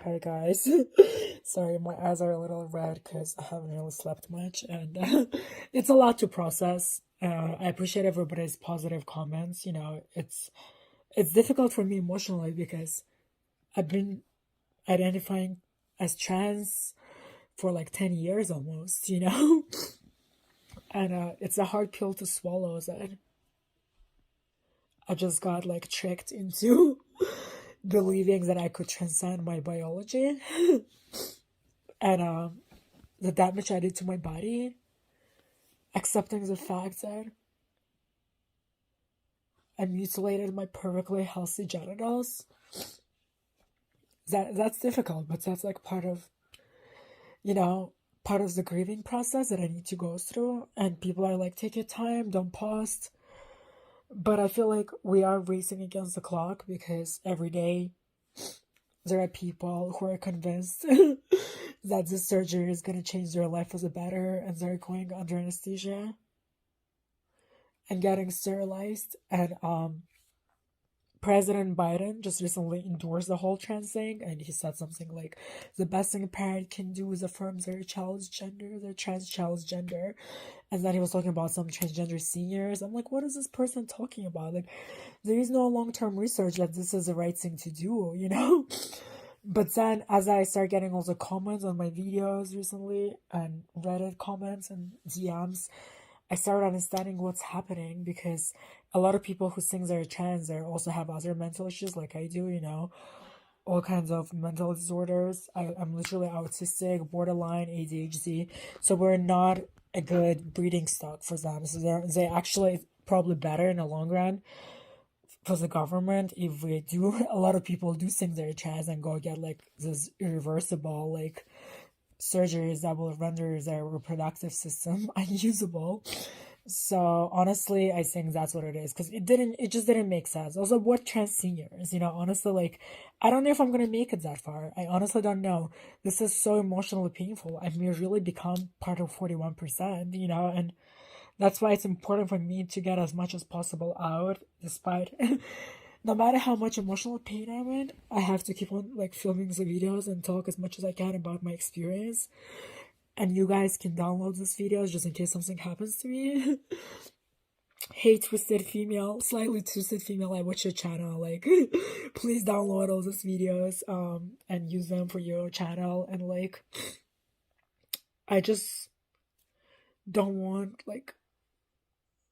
Hi guys. Sorry, my eyes are a little red because I haven't really slept much, and it's a lot to process. I appreciate everybody's positive comments. You know, it's difficult for me emotionally because I've been identifying as trans for like 10 years almost, you know? And it's a hard pill to swallow that I just got like tricked into believing that I could transcend my biology and the damage I did to my body, accepting the fact that I mutilated my perfectly healthy genitals. That's difficult, but that's like part of, you know, part of the grieving process that I need to go through. And people are like, take your time, don't post. But I feel like we are racing against the clock because every day there are people who are convinced that this surgery is going to change their life for the better, and they're going under anesthesia and getting sterilized. And President Biden just recently endorsed the whole trans thing, and he said something like, the best thing a parent can do is affirm their child's gender, their trans child's gender. And then he was talking about some transgender seniors. I'm like, what is this person talking about? Like, there is no long-term research that this is the right thing to do, you know? But then as I start getting all the comments on my videos recently, and Reddit comments and DMs, I started understanding what's happening, because a lot of people who think they're trans, they also have other mental issues like I do, you know, all kinds of mental disorders. I'm literally autistic, borderline, ADHD, so we're not a good breeding stock for them. So they actually probably better in the long run for the government if we do. A lot of people do think they're trans and go get like this irreversible like surgeries that will render their reproductive system unusable. So honestly, I think that's what it is, because it just didn't make sense. Also, what trans seniors, you know, honestly, like, I don't know if I'm gonna make it that far. I honestly don't know. This is so emotionally painful. I may really become part of 41%, you know, and that's why it's important for me to get as much as possible out, despite no matter how much emotional pain I'm in. I have to keep on like filming the videos and talk as much as I can about my experience. And you guys can download these videos just in case something happens to me. Hey, Twisted Female, Slightly Twisted Female, I watch your channel. Like, please download all these videos and use them for your channel. And like, I just don't want like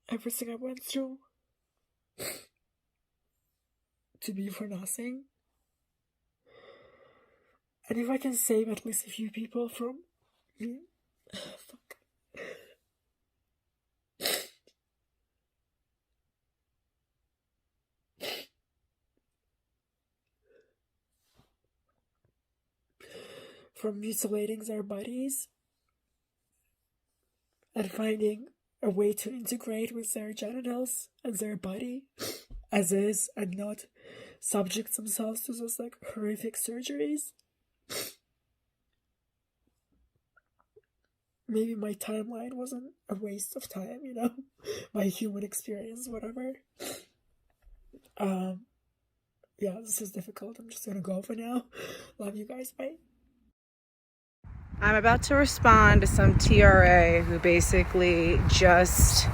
everything I went through to be for nothing. And if I can save at least a few people from fuck. From mutilating their bodies and finding a way to integrate with their genitals and their body as is, and not subject themselves to those like horrific surgeries. Maybe my timeline wasn't a waste of time, you know, my human experience, whatever. Yeah, this is difficult. I'm just gonna go for now. Love you guys, bye. I'm about to respond to some TRA who basically just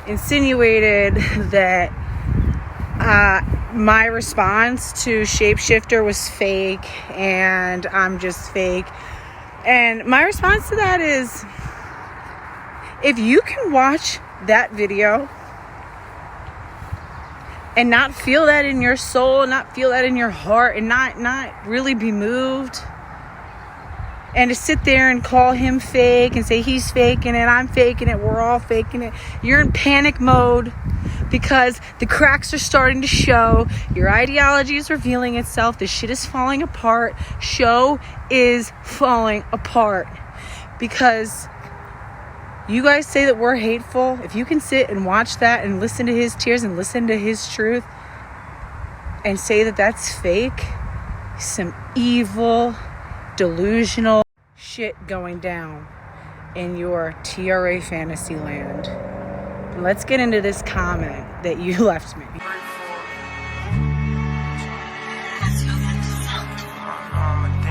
insinuated that my response to Shapeshifter was fake and I'm just fake. And my response to that is, if you can watch that video and not feel that in your soul, not feel that in your heart, and not really be moved, and to sit there and call him fake and say he's faking it, I'm faking it, we're all faking it, you're in panic mode because the cracks are starting to show. Your ideology is revealing itself. The shit is falling apart. Show is falling apart because you guys say that we're hateful. If you can sit and watch that and listen to his tears and listen to his truth and say that that's fake, some evil, delusional shit going down in your TRA fantasy land. Let's get into this comment that you left me. I'm a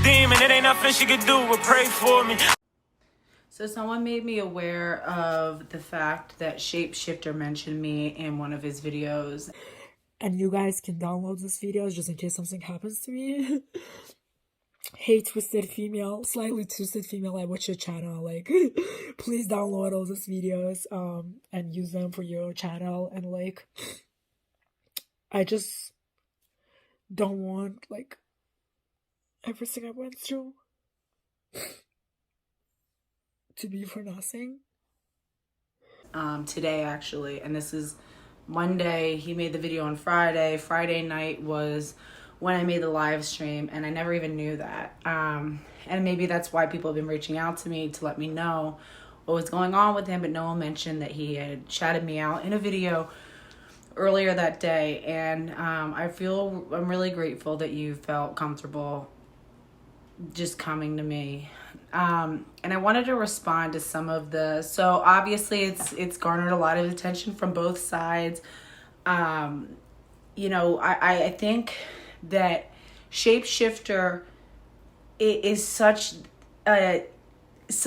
demon. It ain't nothing she could do but pray for me. So someone made me aware of the fact that Shapeshifter mentioned me in one of his videos. And you guys can download this video just in case something happens to me. Hey, Twisted Female, Slightly Twisted Female, I watch your channel. Like, please download all these videos and use them for your channel. And like, I just don't want like everything I went through to be for nothing. Today actually, and this is Monday. He made the video on Friday. Friday night was when I made the live stream, and I never even knew that. And maybe that's why people have been reaching out to me to let me know what was going on with him, but no one mentioned that he had shouted me out in a video earlier that day. And I'm really grateful that you felt comfortable just coming to me. And I wanted to respond to some of so obviously it's garnered a lot of attention from both sides. You know, I think that Shapeshifter is such a,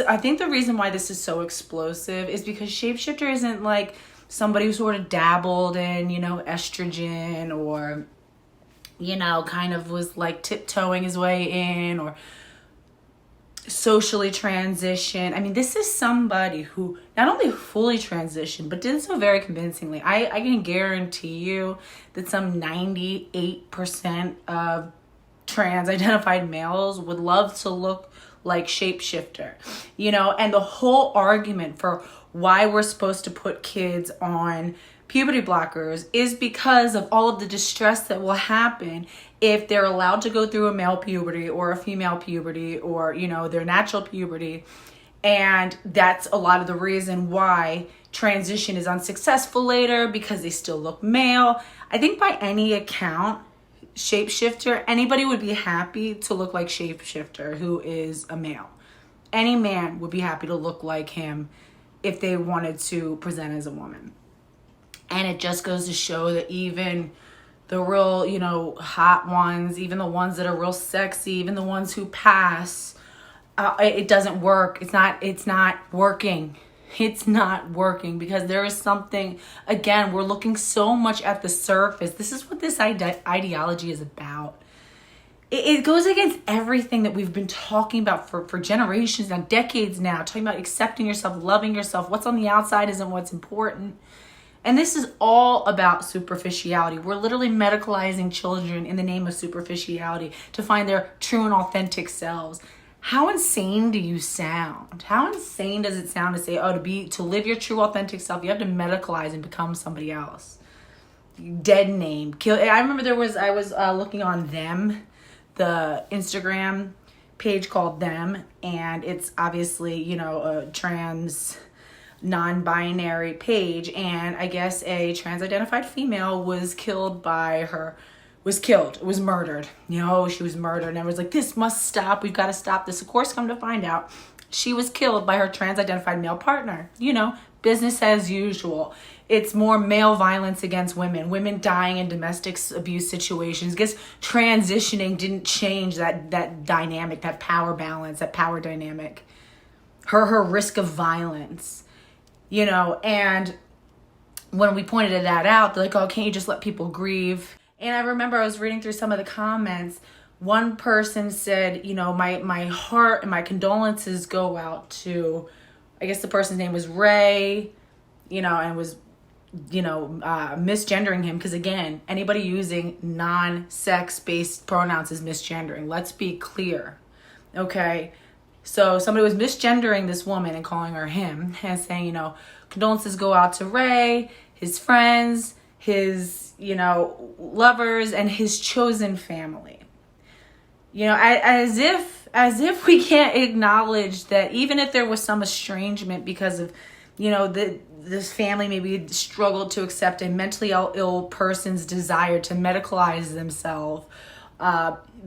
I think the reason why this is so explosive is because Shapeshifter isn't like somebody who sort of dabbled in, you know, estrogen, or, you know, kind of was like tiptoeing his way in, or socially transitioned. I mean, this is somebody who not only fully transitioned, but did so very convincingly. I can guarantee you that some 98% of trans identified males would love to look like Shapeshifter, you know. And the whole argument for why we're supposed to put kids on puberty blockers is because of all of the distress that will happen if they're allowed to go through a male puberty or a female puberty, or, you know, their natural puberty. And that's a lot of the reason why transition is unsuccessful later, because they still look male. I think by any account, Shapeshifter, anybody would be happy to look like Shapeshifter who is a male. Any man would be happy to look like him if they wanted to present as a woman. And it just goes to show that even the real, you know, hot ones, even the ones that are real sexy, even the ones who pass, it doesn't work. It's not working. It's not working because there is something, again, we're looking so much at the surface. This is what this ideology is about. It goes against everything that we've been talking about for generations now, decades now, talking about accepting yourself, loving yourself. What's on the outside isn't what's important. And this is all about superficiality. We're literally medicalizing children in the name of superficiality to find their true and authentic selves. How insane do you sound? How insane does it sound to say, oh, to live your true authentic self, you have to medicalize and become somebody else? Dead name. Kill. I remember I was looking on Them, the Instagram page called Them, and it's obviously, you know, a trans non-binary page, and I guess a trans-identified female was murdered. You know, she was murdered, and everyone's like, this must stop. We've got to stop this. Of course, come to find out, she was killed by her trans-identified male partner. You know, business as usual. It's more male violence against women dying in domestic abuse situations. I guess transitioning didn't change that dynamic, that power balance, that power dynamic. Her risk of violence. You know, and when we pointed that out, they're like, oh, can't you just let people grieve? And I remember I was reading through some of the comments. One person said, you know, my heart and my condolences go out to, I guess the person's name was Ray, you know, and was, you know, misgendering him. Because again, anybody using non-sex-based pronouns is misgendering. Let's be clear, okay? So somebody was misgendering this woman and calling her him and saying, you know, condolences go out to Ray, his friends, his, you know, lovers, and his chosen family. You know, as if we can't acknowledge that even if there was some estrangement because of, you know, this family maybe struggled to accept a mentally ill person's desire to medicalize themselves,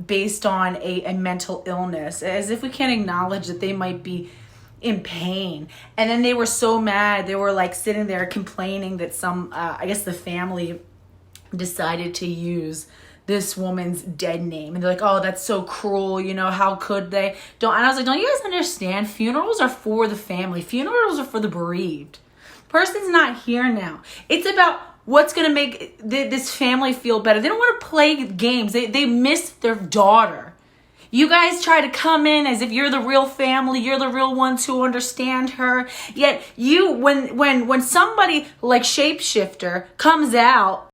based on a mental illness, as if we can't acknowledge that they might be in pain. And then they were so mad, they were like sitting there complaining that I guess the family decided to use this woman's dead name. And they're like, oh, that's so cruel. You know, how could they? And I was like, don't you guys understand? Funerals are for the family. Funerals are for the bereaved. Person's not here now. It's about what's going to make this family feel better. They don't want to play games. They miss their daughter. You guys try to come in as if you're the real family, you're the real ones who understand her. Yet you, when somebody like Shapeshifter comes out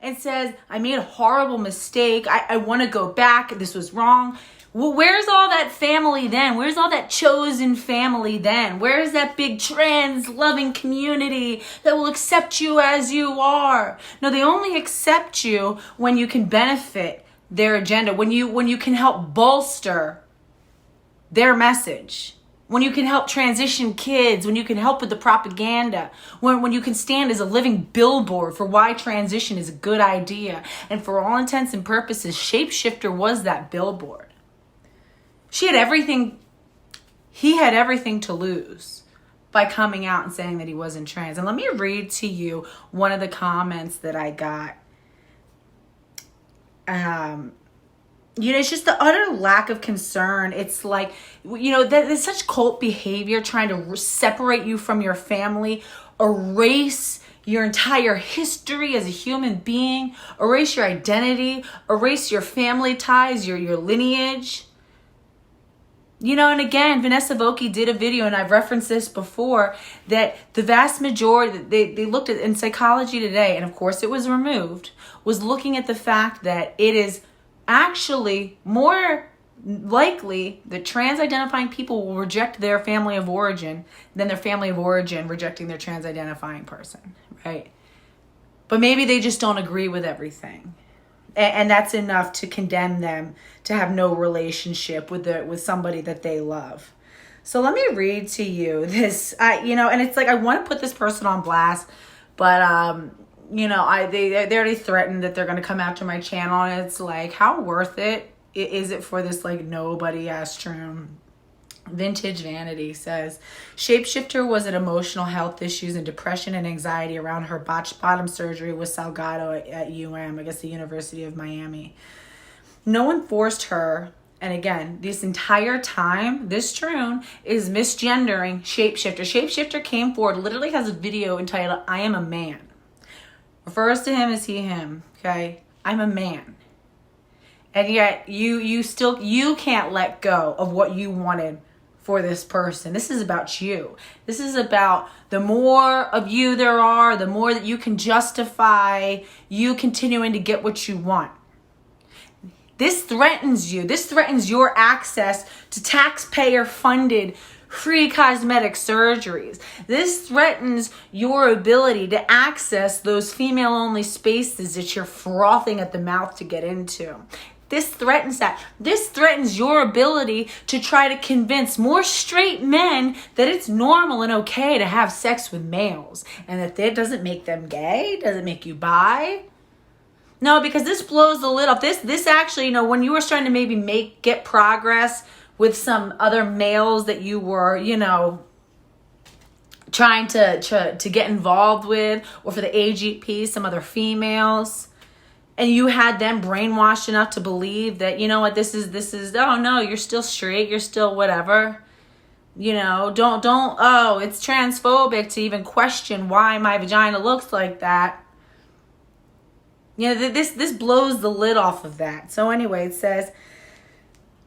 and says, I made a horrible mistake, I want to go back, this was wrong. Well, where's all that family then? Where's all that chosen family then? Where's that big trans loving community that will accept you as you are? No, they only accept you when you can benefit their agenda, when you can help bolster their message, when you can help transition kids, when you can help with the propaganda, when you can stand as a living billboard for why transition is a good idea. And for all intents and purposes, Shapeshifter was that billboard. He had everything to lose by coming out and saying that he wasn't trans. And let me read to you one of the comments that I got. It's just the utter lack of concern. It's like, there's such cult behavior trying to separate you from your family, erase your entire history as a human being, erase your identity, erase your family ties, your lineage. And again, Vanessa Vokey did a video, and I've referenced this before, that the vast majority, they looked at in Psychology Today, and of course it was removed, was looking at the fact that it is actually more likely that trans-identifying people will reject their family of origin than their family of origin rejecting their trans-identifying person, right? But maybe they just don't agree with everything. And that's enough to condemn them to have no relationship with somebody that they love. So let me read to you this, and it's like, I want to put this person on blast, but, they already threatened that they're going to come after my channel. And it's like, how worth it is it for this, like, nobody ass room? Vintage Vanity says, Shapeshifter was in emotional health issues and depression and anxiety around her botched bottom surgery with Salgado at I guess the University of Miami. No one forced her. And again, this entire time, this Troon is misgendering Shapeshifter. Shapeshifter came forward, literally has a video entitled, I am a man. Refers to him as he, him, okay? I'm a man. And yet you can't let go of what you wanted for this person. This is about you. This is about the more of you there are, the more that you can justify you continuing to get what you want. This threatens you. This threatens your access to taxpayer-funded free cosmetic surgeries. This threatens your ability to access those female-only spaces that you're frothing at the mouth to get into. This threatens that. This threatens your ability to try to convince more straight men that it's normal and okay to have sex with males, and that doesn't make them gay, doesn't make you bi. No, because this blows the lid off. This actually, when you were starting to maybe get progress with some other males that you were, trying to get involved with, or for the AGP, some other females, and you had them brainwashed enough to believe that, this is, oh no, you're still straight, you're still whatever. Don't, it's transphobic to even question why my vagina looks like that. This blows the lid off of that. So anyway, it says,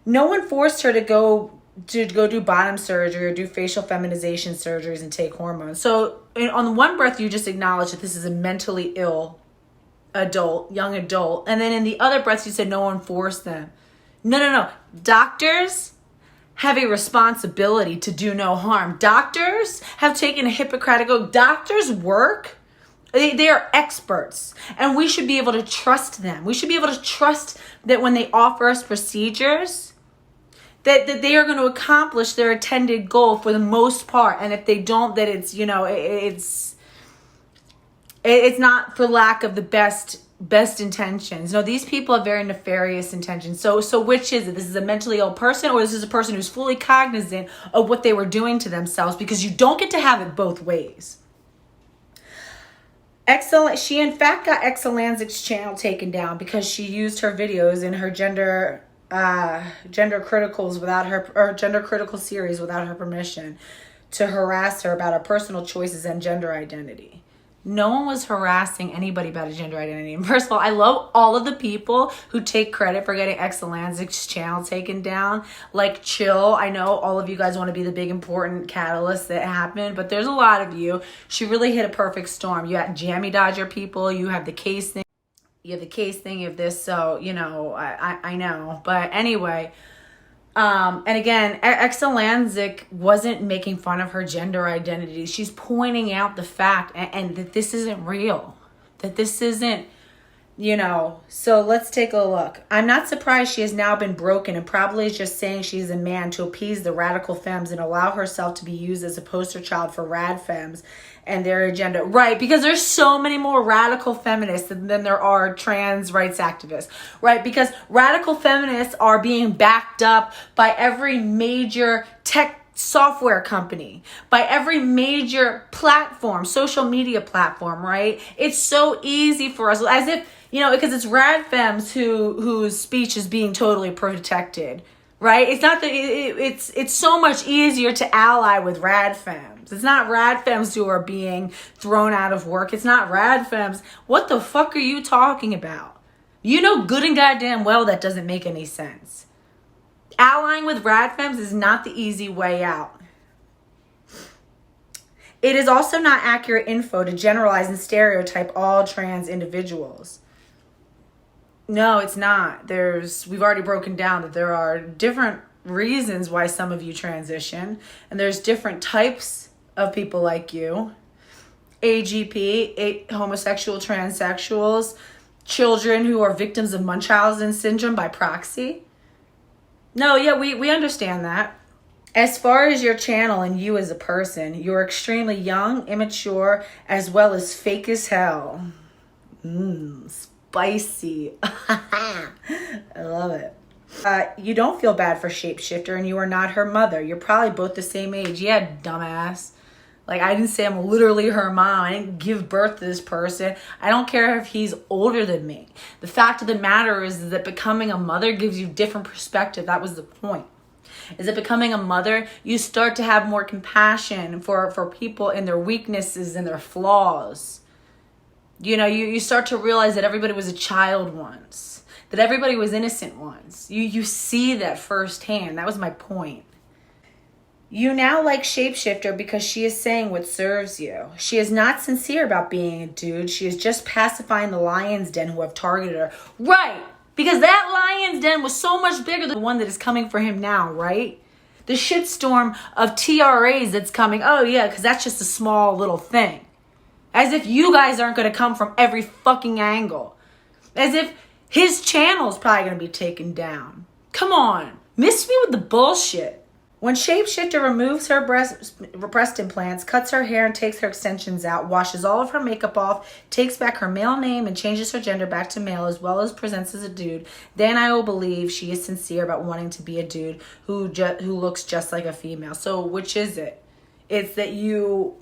no one forced her to go do bottom surgery or do facial feminization surgeries and take hormones. So on the one breath, you just acknowledge that this is a mentally ill young adult. And then in the other breath, you said no one forced them. No. Doctors have a responsibility to do no harm. Doctors have taken a Hippocratic oath. Doctors work. They are experts, and we should be able to trust them. We should be able to trust that when they offer us procedures, that they are going to accomplish their intended goal for the most part. And if they don't, that it's, it's not for lack of the best intentions. No, these people have very nefarious intentions. So which is it? This is a mentally ill person, or this is a person who's fully cognizant of what they were doing to themselves? Because you don't get to have it both ways. Excellent. She in fact got ASlightlyTwistedXX's channel taken down because she used her videos in her gender criticals without her, or gender critical series without her permission, to harass her about her personal choices and gender identity. No one was harassing anybody about a gender identity. And first of all, I love all of the people who take credit for getting ASlightlyTwistedXX's channel taken down. Like, chill. I know all of you guys want to be the big important catalyst that happened, but there's a lot of you. She really hit a perfect storm. You got Jammy Dodger people. You have the case thing. You have the case thing. You have this. So, you know, I know. But anyway... and again, ASlightlyTwistedXX wasn't making fun of her gender identity. She's pointing out the fact and that this isn't real. That this isn't, you know. So let's take a look. I'm not surprised she has now been broken and probably is just saying she's a man to appease the radical femmes and allow herself to be used as a poster child for rad femmes and their agenda. Right, because there's so many more radical feminists than there are trans rights activists. Right, because radical feminists are being backed up by every major tech software company, by every major platform, social media platform, right? It's so easy for us, as if, you know, because it's rad femmes whose speech is being totally protected. Right? It's not that it's so much easier to ally with rad femmes. It's not rad femmes who are being thrown out of work. It's not rad femmes. What the fuck are you talking about? You know good and goddamn well that doesn't make any sense. Allying with rad femmes is not the easy way out. It is also not accurate info to generalize and stereotype all trans individuals. No, it's not. We've already broken down that there are different reasons why some of you transition, and there's different types of people like you. AGP, homosexual, transsexuals, children who are victims of Munchausen syndrome by proxy. No, yeah, we understand that. As far as your channel and you as a person, you're extremely young, immature, as well as fake as hell. Spicy. I love it. You don't feel bad for Shapeshifter and you are not her mother. You're probably both the same age. Yeah, dumbass. Like, I didn't say I'm literally her mom. I didn't give birth to this person. I don't care if he's older than me. The fact of the matter is that becoming a mother gives you different perspective. That was the point. Is that becoming a mother, you start to have more compassion for people and their weaknesses and their flaws. You know, you start to realize that everybody was a child once. That everybody was innocent once. You see that firsthand. That was my point. You now like Shapeshifter because she is saying what serves you. She is not sincere about being a dude. She is just pacifying the lion's den who have targeted her. Right. Because that lion's den was so much bigger than the one that is coming for him now, right? The shitstorm of TRAs that's coming. Oh, yeah, because that's just a small little thing. As if you guys aren't going to come from every fucking angle. As if his channel's probably going to be taken down. Come on. Miss me with the bullshit. When Shapeshifter removes her breast implants, cuts her hair and takes her extensions out, washes all of her makeup off, takes back her male name and changes her gender back to male as well as presents as a dude, then I will believe she is sincere about wanting to be a dude who looks just like a female. So which is it? It's that you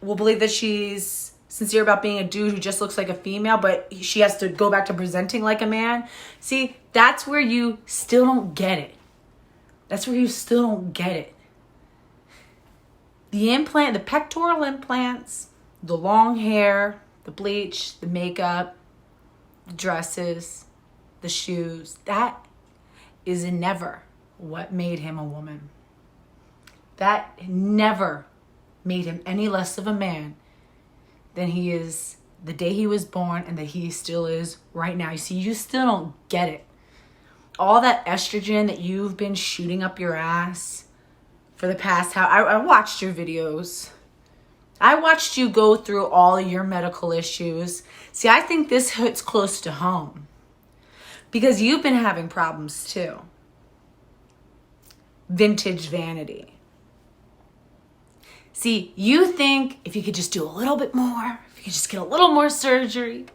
will believe that she's sincere about being a dude who just looks like a female, but she has to go back to presenting like a man. See, that's where you still don't get it. That's where you still don't get it. The pectoral implants, the long hair, the bleach, the makeup, the dresses, the shoes, that is never what made him a woman. That never made him any less of a man than he is the day he was born and that he still is right now. You see, you still don't get it. All that estrogen that you've been shooting up your ass for the past I watched your videos. I watched you go through all of your medical issues. See, I think this hits close to home because you've been having problems too. Vintage vanity. See, you think if you could just do a little bit more, if you could just get a little more surgery,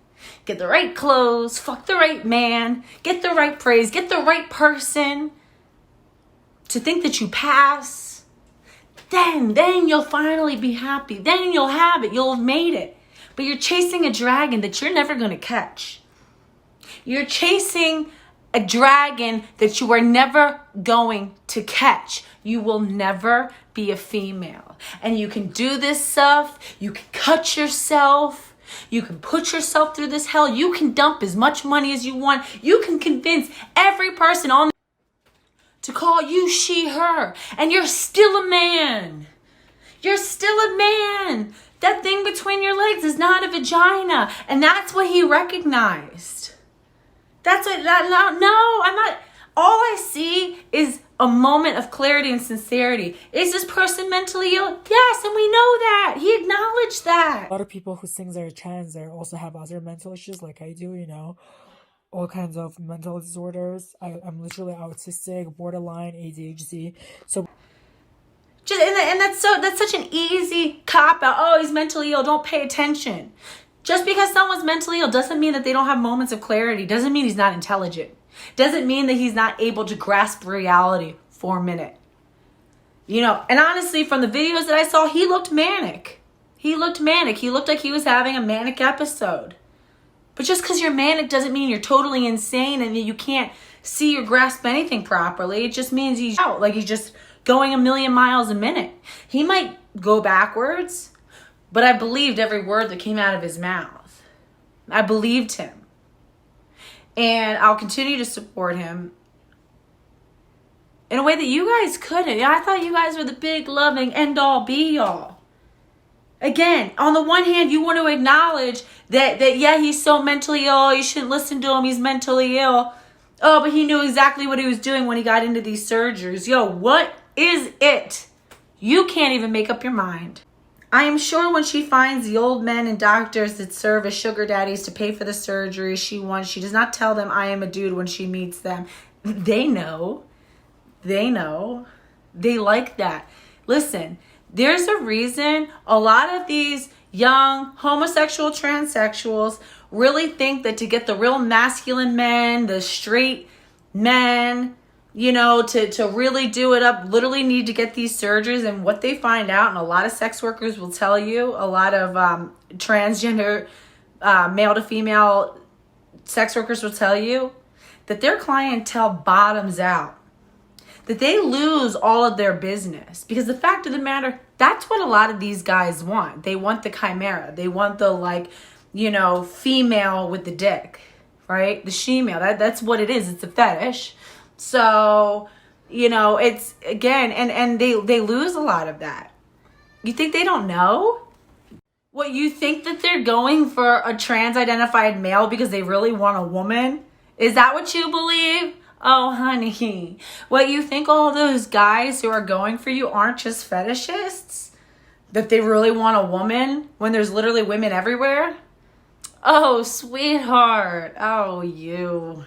get the right clothes, fuck the right man, get the right praise, get the right person, to think that you pass, then you'll finally be happy. Then you'll have it. You'll have made it. But you're chasing a dragon that you're never going to catch. You're chasing a dragon that you are never going to catch. You will never be a female. And you can do this stuff. You can cut yourself. You can put yourself through this hell. You can dump as much money as you want. You can convince every person on to call you she, her. And you're still a man. You're still a man. That thing between your legs is not a vagina. And that's what he recognized. That's what, no, I'm not. All I see is a moment of clarity and sincerity. Is this person mentally ill? Yes, and we know that. He acknowledged that. A lot of people who think they're trans, they also have other mental issues like I do, you know. All kinds of mental disorders. I'm literally autistic, borderline, ADHD. So and that's such an easy cop out. Oh, he's mentally ill. Don't pay attention. Just because someone's mentally ill doesn't mean that they don't have moments of clarity. Doesn't mean he's not intelligent. Doesn't mean that he's not able to grasp reality for a minute. You know, and honestly, from the videos that I saw, he looked manic. He looked manic. He looked like he was having a manic episode. But just because you're manic doesn't mean you're totally insane and that you can't see or grasp anything properly. It just means he's out, like he's just going a million miles a minute. He might go backwards, but I believed every word that came out of his mouth. I believed him. And I'll continue to support him in a way that you guys couldn't. I thought you guys were the big, loving, end-all, be-all. Again, on the one hand, you want to acknowledge that yeah, he's so mentally ill. You shouldn't listen to him. He's mentally ill. Oh, but he knew exactly what he was doing when he got into these surgeries. Yo, what is it? You can't even make up your mind. I am sure when she finds the old men and doctors that serve as sugar daddies to pay for the surgery she wants, she does not tell them I am a dude when she meets them. They know. They know. They like that. Listen, there's a reason a lot of these young homosexual transsexuals really think that to get the real masculine men, the straight men, you know, to really do it up, literally need to get these surgeries. And what they find out, and a lot of sex workers will tell you, a lot of transgender male to female sex workers will tell you that their clientele bottoms out. That they lose all of their business. Because the fact of the matter, that's what a lot of these guys want. They want the chimera. They want the, like, you know, female with the dick, right? The she-male. That's what it is. It's a fetish. So, you know, it's, again, and they lose a lot of that. You think they don't know? What, you think that they're going for a trans-identified male because they really want a woman? Is that what you believe? Oh, honey, what, you think all those guys who are going for you aren't just fetishists? That they really want a woman when there's literally women everywhere? Oh, sweetheart. Oh, you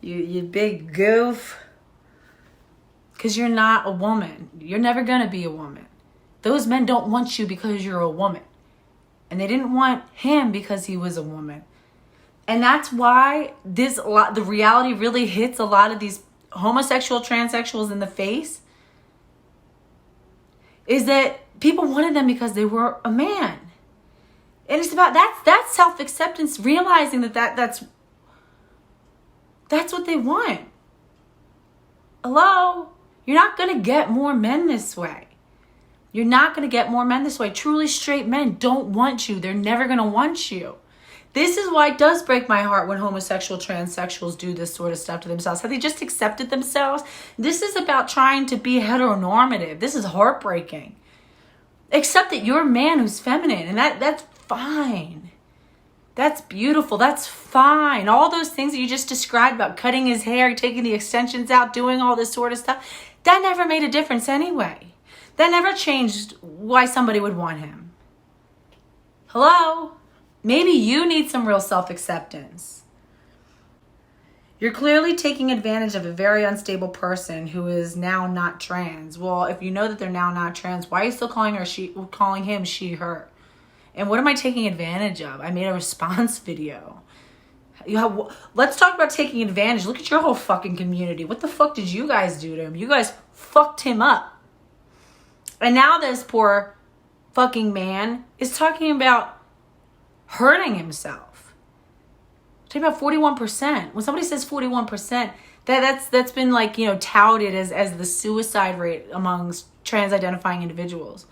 big goof. Because you're not a woman. You're never going to be a woman. Those men don't want you because you're a woman. And they didn't want him because he was a woman. And that's why the reality really hits a lot of these homosexual transsexuals in the face. Is that people wanted them because they were a man. And it's about that's self-acceptance, realizing that's what they want. Hello? You're not going to get more men this way. You're not going to get more men this way. Truly straight men don't want you. They're never going to want you. This is why it does break my heart when homosexual transsexuals do this sort of stuff to themselves. Have they just accepted themselves? This is about trying to be heteronormative. This is heartbreaking. Accept that you're a man who's feminine, and that's fine. That's beautiful. That's fine. All those things that you just described about cutting his hair, taking the extensions out, doing all this sort of stuff, that never made a difference anyway. That never changed why somebody would want him. Hello? Maybe you need some real self-acceptance. You're clearly taking advantage of a very unstable person who is now not trans. Well, if you know that they're now not trans, why are you still calling him she, her? And what am I taking advantage of? I made a response video. Let's talk about taking advantage. Look at your whole fucking community. What the fuck did you guys do to him? You guys fucked him up. And now this poor fucking man is talking about hurting himself. I'm talking about 41%. When somebody says 41%, that's been like, you know, touted as the suicide rate amongst trans identifying individuals.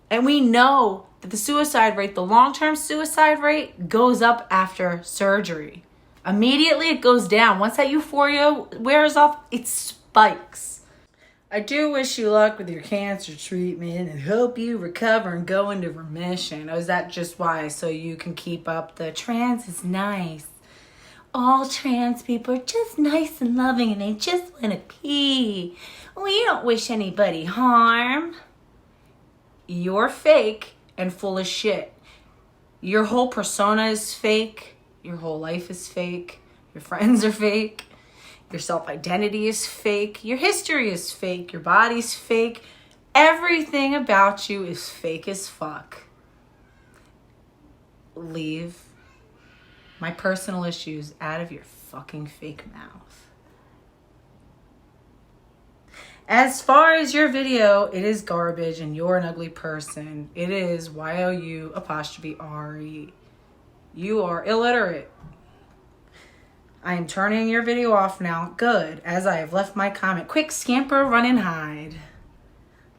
And we know that the suicide rate, the long-term suicide rate, goes up after surgery. Immediately it goes down. Once that euphoria wears off, it spikes. I do wish you luck with your cancer treatment and hope you recover and go into remission. Or is that just why? So you can keep up the trans is nice. All trans people are just nice and loving and they just want to pee. We don't wish anybody harm. You're fake and full of shit. Your whole persona is fake. Your whole life is fake. Your friends are fake. Your self-identity is fake. Your history is fake. Your body's fake. Everything about you is fake as fuck. Leave my personal issues out of your fucking fake mouth. As far as your video, it is garbage and you're an ugly person. It is YOU''RE. You are illiterate. I am turning your video off now. Good, as I have left my comment. Quick, scamper, run and hide.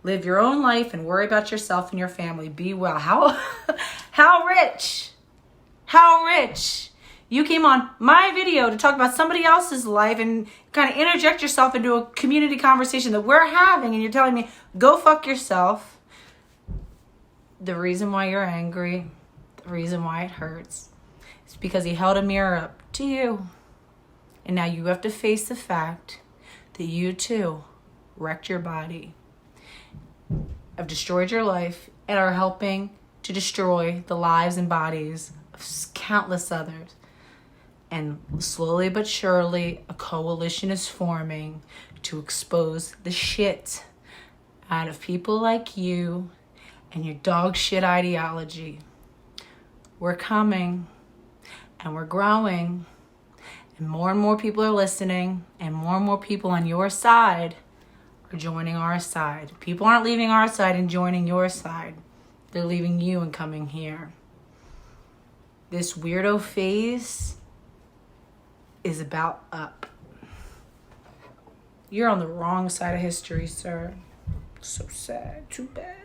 Live your own life and worry about yourself and your family. Be well. How rich? How rich? You came on my video to talk about somebody else's life and kind of interject yourself into a community conversation that we're having, and you're telling me, go fuck yourself. The reason why you're angry, the reason why it hurts, is because he held a mirror up to you. And now you have to face the fact that you too wrecked your body, have destroyed your life, and are helping to destroy the lives and bodies of countless others. And slowly but surely, a coalition is forming to expose the shit out of people like you and your dog shit ideology. We're coming and we're growing, and more people are listening, and more people on your side are joining our side. People aren't leaving our side and joining your side. They're leaving you and coming here. This weirdo phase is about up. You're on the wrong side of history, sir. So sad. Too bad.